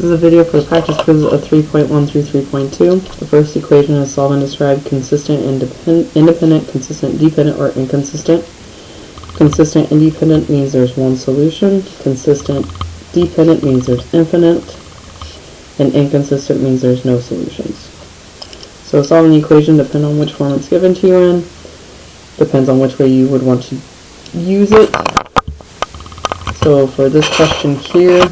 is a video for the practice quiz of 3.1 through 3.2. The first equation is solve and describe consistent, independent, consistent, dependent, or inconsistent. Consistent independent means there's one solution. Consistent dependent means there's infinite. And inconsistent means there's no solutions. So solving the equation depends on which form it's given to you in. Depends on which way you would want to use it. So for this question here,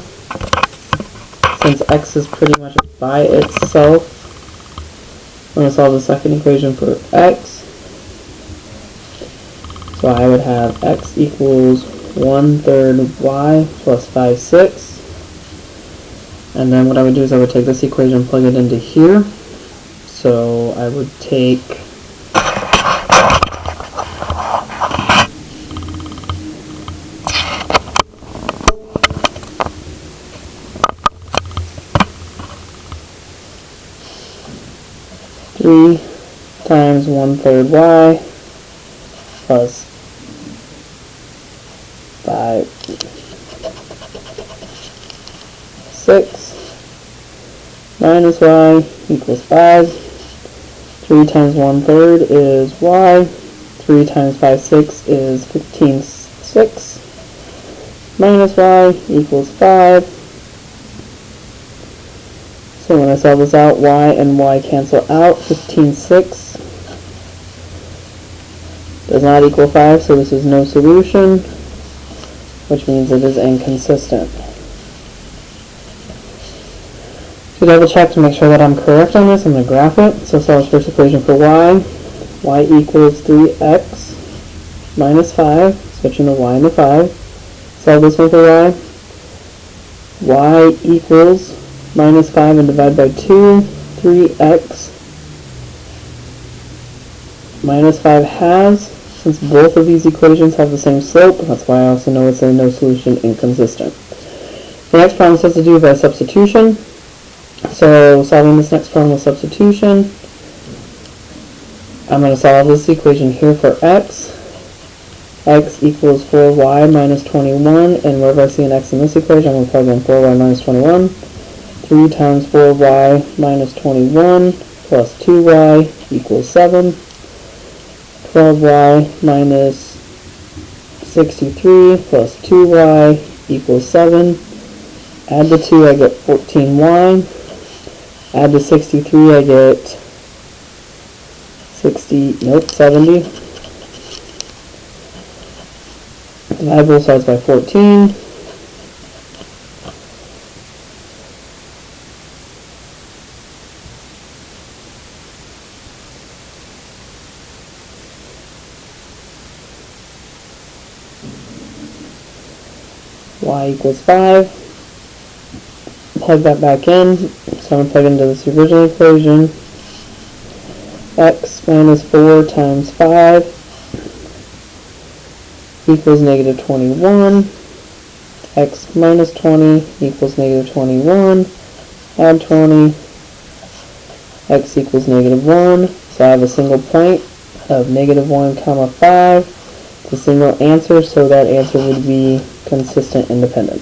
since x is pretty much by itself, I'm going to solve the second equation for x. So I would have x equals 1/3 y plus 5/6. And then what I would do is I would take this equation and plug it into here. So I would take 3 times 1/3 y plus 5/6 minus y equals 5. 3 times 1/3 is y. 3 times 5/6 is 15/6 minus y equals 5. So when I solve this out, y and y cancel out. 15/6 does not equal 5, so this is no solution, which means it is inconsistent. To double check to make sure that I'm correct on this, I'm going to graph it. So solve the first equation for y. Y equals 3x minus 5, switching the y into 5. Solve this one for y. Y equals minus 5 and divide by 2, 3x minus 5 halves. Since both of these equations have the same slope, that's why I also know it's a no solution inconsistent. The next problem has to do by substitution. So solving this next problem with substitution, I'm going to solve this equation here for x. X equals 4y minus 21, and wherever I see an x in this equation, I'm going to plug in 4y minus 21. 3 times 4y minus 21 plus 2y equals 7. 12y minus 63 plus 2y equals 7. Add the 2, I get 14y. Add the 63, I get 70. Divide both sides by 14. Y equals 5. Plug that back in. So I'm going to plug into this original equation. X minus 4 times 5 equals negative 21. X minus 20 equals negative 21. Add 20. X equals negative 1. So I have a single point of negative 1 comma 5. It's a single answer, so that answer would be consistent independent.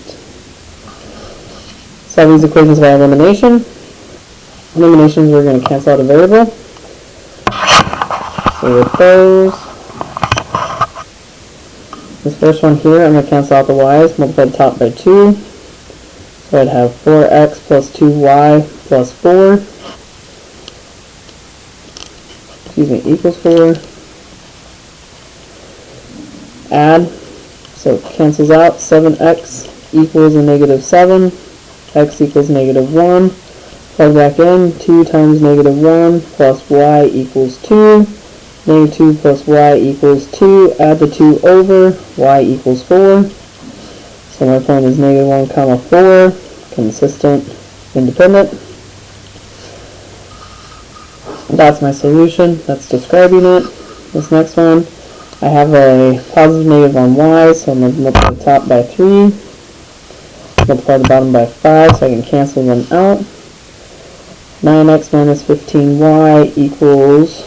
Solve these equations by elimination. Eliminations, we're going to cancel out a variable. So with those, this first one here, I'm going to cancel out the y's, multiply the top by 2. So I'd have 4x plus 2y plus 4, equals 4. Add, so it cancels out. 7x equals a negative 7. X equals negative 1. Plug back in. 2 times negative 1 plus y equals 2. Negative 2 plus y equals 2. Add the 2 over. Y equals 4. So my point is negative 1 comma 4. Consistent, independent. That's my solution. That's describing it. This next one, I have a positive negative on y, so I'm going to multiply the top by 3. Multiply the bottom by 5 so I can cancel them out. 9x minus 15y equals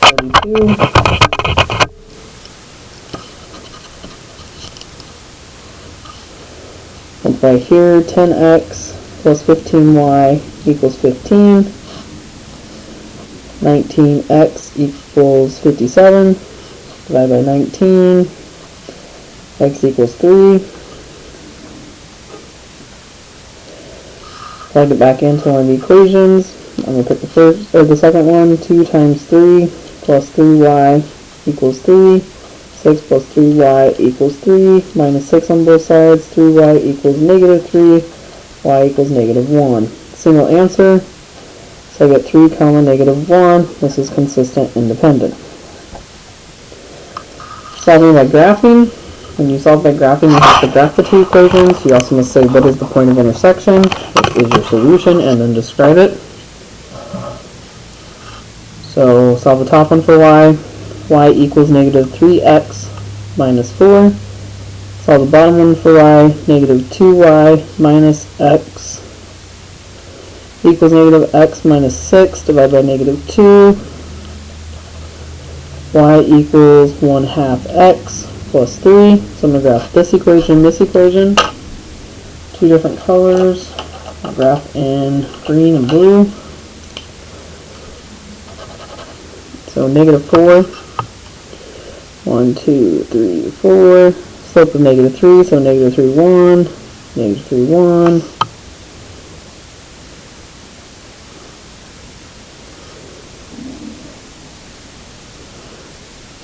32. Multiply here, 10x plus 15y equals 15. 19x equals 57. Divide by 19. X equals 3. Plug it back into one of the equations. I'm going to put the second one. 2 times 3 plus 3y equals 3. 6 plus 3y equals 3. Minus 6 on both sides. 3y equals negative 3. Y equals negative 1. Single answer. So I get 3 comma negative 1. This is consistent independent. Solving by graphing. When you solve by graphing, you have to graph the two equations. You also must say what is the point of intersection, what is your solution, and then describe it. So solve the top one for y. Y equals negative 3x minus 4. Solve the bottom one for y. Negative 2y minus x equals negative x minus 6 divided by negative 2. Y equals 1/2 x plus 3. So I'm going to graph this equation, two different colors. I'll graph in green and blue. So negative 4. 1, 2, 3, 4. Slope of negative 3, so negative 3, 1. Negative 3, 1.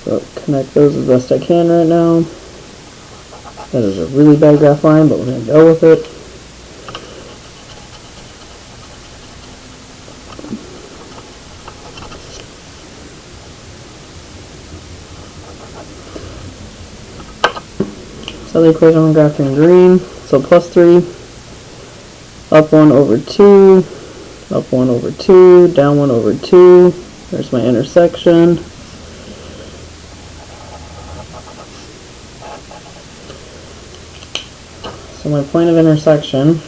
So connect those as best I can right now. That is a really bad graph line, but we're going to go with it. So the equation I'm graphing in green. So plus 3, up 1 over 2, up 1 over 2, down 1 over 2. There's my intersection. So my point of intersection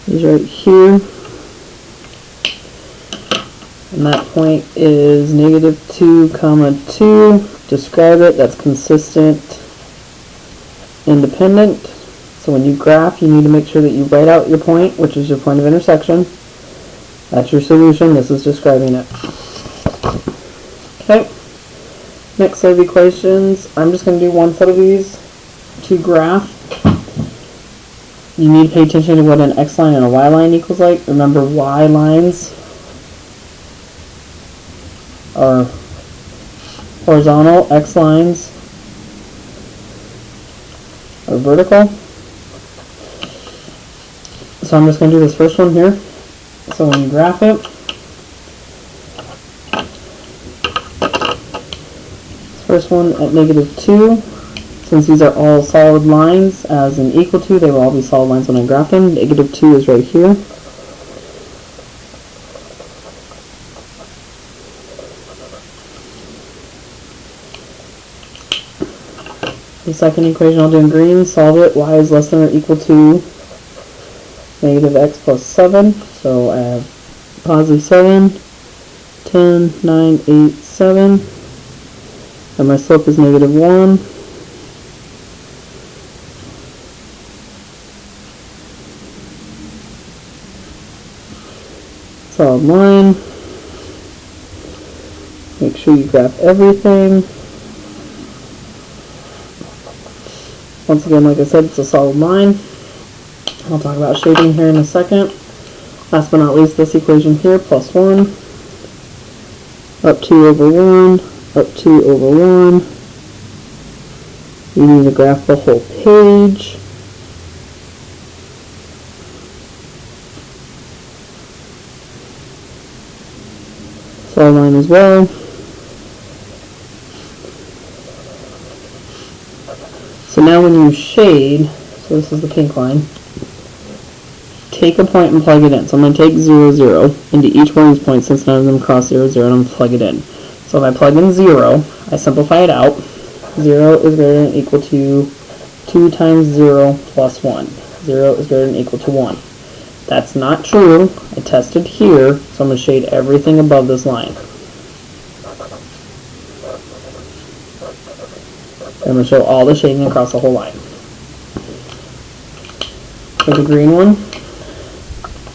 is right here, and that point is negative 2 comma 2. Describe it. That's consistent independent. So when you graph, you need to make sure that you write out your point, which is your point of intersection. That's your solution. This is describing it. Okay. Next set of equations, I'm just going to do one set of these to graph. You need to pay attention to what an x line and a y line equals like. Remember, y lines are horizontal, x lines are vertical. So I'm just going to do this first one here. So when you graph it, first one at negative 2, since these are all solid lines as in equal to, they will all be solid lines when I graph them. Negative 2 is right here. The second equation I'll do in green, solve it. Y is less than or equal to negative x plus 7. So I have positive 7, 10, 9, 8, 7. And my slope is negative 1. Solid line. Make sure you graph everything. Once again, like I said, it's a solid line. I'll talk about shading here in a second. Last but not least, this equation here, plus 1. Up 2 over 1. Up 2 over 1. You need to graph the whole page. Solid line as well. So now when you shade, so this is the pink line, take a point and plug it in. So I'm going to take 0, 0 into each one of these points since none of them cross 0, 0, and I'm going to plug it in. So if I plug in 0, I simplify it out. 0 is greater than or equal to 2 times 0 plus 1. 0 is greater than or equal to 1. That's not true. I tested here, so I'm going to shade everything above this line. I'm going to show all the shading across the whole line. For the green one,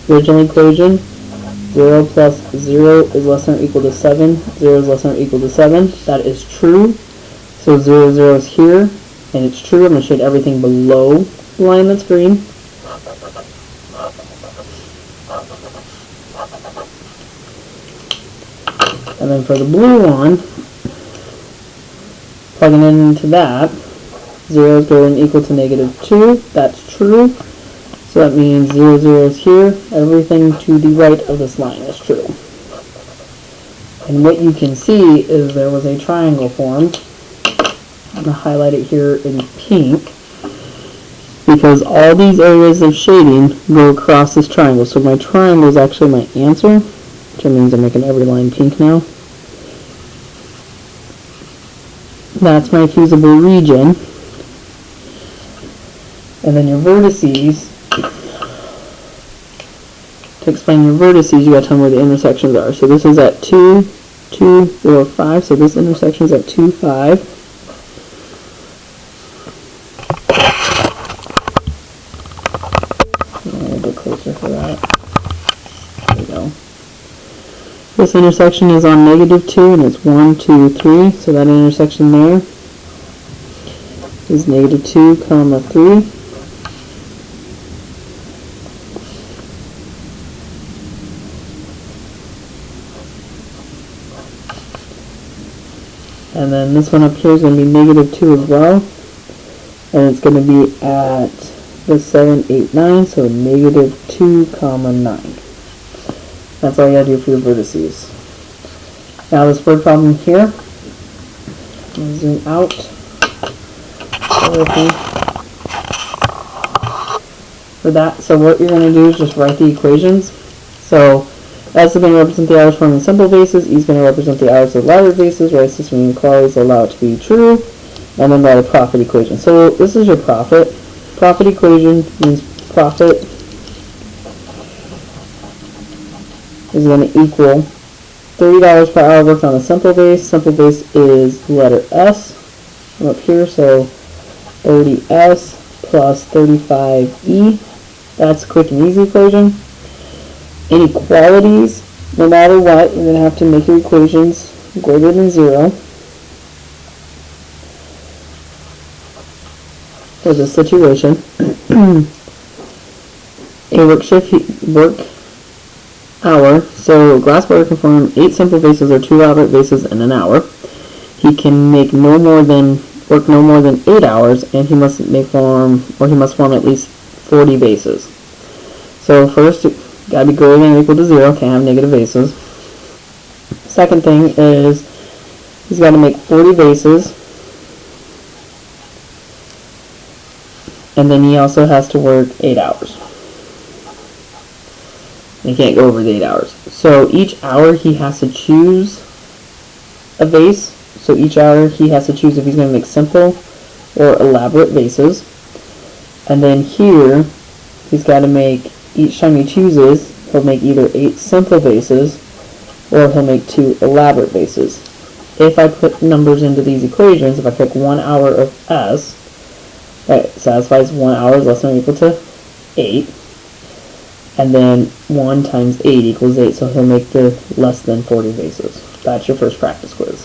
original equation, 0 plus 0 is less than or equal to 7. 0 is less than or equal to 7. That is true. So 0, 0 is here, and it's true. I'm going to shade everything below the line that's green. And then for the blue one, plugging it into that, 0 is going to equal to negative 2. That's true. So that means 0, 0 is here. Everything to the right of this line is true. And what you can see is there was a triangle formed. I'm going to highlight it here in pink because all these areas of shading go across this triangle. So my triangle is actually my answer, which means I'm making every line pink now. That's my fusible region. And then your vertices, to explain your vertices, you got to tell me where the intersections are. So this is at 2, 2, 4, 5. So this intersection is at 2, 5. A little bit closer for that. There we go. This intersection is on negative 2, and it's 1, 2, 3. So that intersection there is negative 2, comma 3. And then this one up here is going to be negative 2 as well. And it's going to be at the 7, 8, 9, so negative 2, comma 9. That's all you got to do for your vertices. Now this word problem here, I'll zoom out. For that, so what you're going to do is just write the equations. So S is going to represent the hours forming simple bases, E is going to represent the hours of elaborate bases, right? System inequalities allow it to be true, and then write a profit equation. So this is your profit. Profit equation means profit is going to equal $30 per hour worked on a simple base. Simple base is letter S. I'm up here, so 30S plus 35E. That's a quick and easy equation. Inequalities, no matter what, you're going to have to make your equations greater than 0 for this situation. A work hour, so a glass blower can form 8 simple bases or 2 elaborate bases in an hour. He can make work no more than 8 hours, and he must form at least 40 bases. So first, got to be greater than or equal to 0, can't have negative bases. Second thing is he's got to make 40 bases, and then he also has to work 8 hours. He can't go over the 8 hours. So each hour he has to choose a base. So each hour he has to choose if he's going to make simple or elaborate bases. And then here he's got to make, each time he chooses, he'll make either 8 simple bases or he'll make 2 elaborate bases. If I put numbers into these equations, if I pick 1 hour of S, that satisfies 1 hour is less than or equal to 8. And then 1 times 8 equals 8, so he'll make the less than 40 bases. That's your first practice quiz.